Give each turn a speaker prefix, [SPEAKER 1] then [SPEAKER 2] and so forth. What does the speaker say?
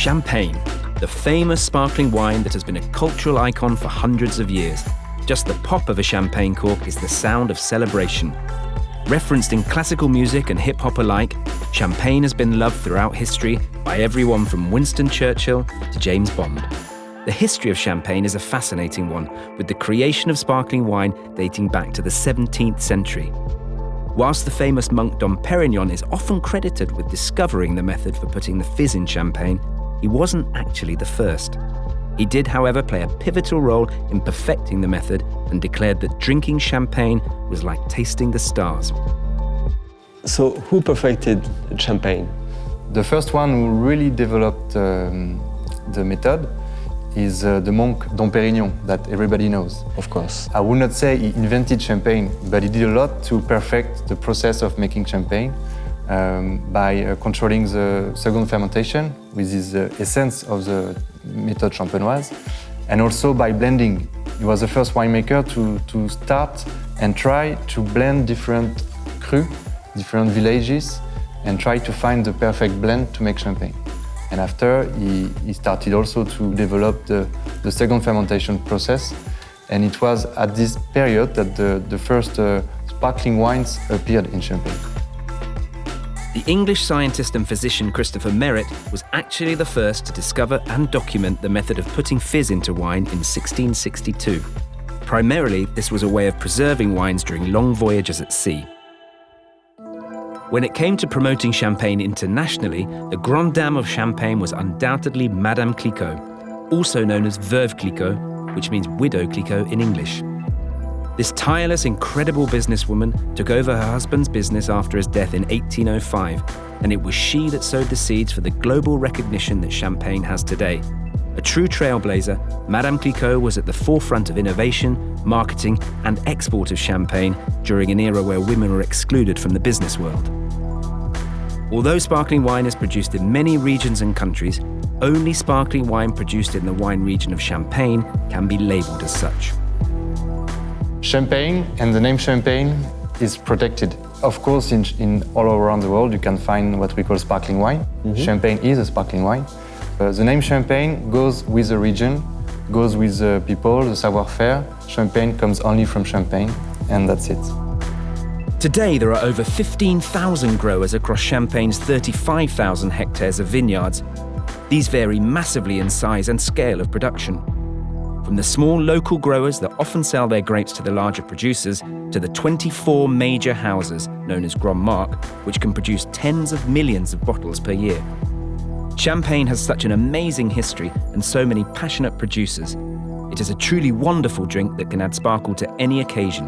[SPEAKER 1] Champagne, the famous sparkling wine that has been a cultural icon for hundreds of years. Just the pop of a champagne cork is the sound of celebration. Referenced in classical music and hip-hop alike, champagne has been loved throughout history by everyone from Winston Churchill to James Bond. The history of champagne is a fascinating one, with the creation of sparkling wine dating back to the 17th century. Whilst the famous monk Dom Perignon is often credited with discovering the method for putting the fizz in champagne, he wasn't actually the first. He did, however, play a pivotal role in perfecting the method and declared that drinking champagne was like tasting the stars.
[SPEAKER 2] So who perfected champagne?
[SPEAKER 3] The first one who really developed the method is the monk Dom Perignon, that everybody knows.
[SPEAKER 2] Of course.
[SPEAKER 3] I would not say he invented champagne, but he did a lot to perfect the process of making champagne by controlling the second fermentation with his essence of the method champenoise, and also by blending. He was the first winemaker to start and try to blend different crus, different villages, and try to find the perfect blend to make champagne. And after, he started also to develop the second fermentation process. And it was at this period that the first sparkling wines appeared in Champagne.
[SPEAKER 1] The English scientist and physician Christopher Merritt was actually the first to discover and document the method of putting fizz into wine in 1662. Primarily, this was a way of preserving wines during long voyages at sea. When it came to promoting champagne internationally, the grande dame of champagne was undoubtedly Madame Keiko, also known as Veuve Clicquot, which means Widow Clicquot in English. This tireless, incredible businesswoman took over her husband's business after his death in 1805, and it was she that sowed the seeds for the global recognition that champagne has today. A true trailblazer, Madame Clicquot was at the forefront of innovation, marketing, and export of champagne during an era where women were excluded from the business world. Although sparkling wine is produced in many regions and countries, only sparkling wine produced in the wine region of Champagne can be labelled as such.
[SPEAKER 3] Champagne and the name Champagne is protected. Of course, in all around the world, you can find what we call sparkling wine. Mm-hmm. Champagne is a sparkling wine. The name Champagne goes with the region, goes with the people, the savoir-faire. Champagne comes only from Champagne, and that's it.
[SPEAKER 1] Today, there are over 15,000 growers across Champagne's 35,000 hectares of vineyards. These vary massively in size and scale of production. From the small local growers that often sell their grapes to the larger producers, to the 24 major houses, known as Grand Marques, which can produce tens of millions of bottles per year. Champagne has such an amazing history and so many passionate producers. It is a truly wonderful drink that can add sparkle to any occasion.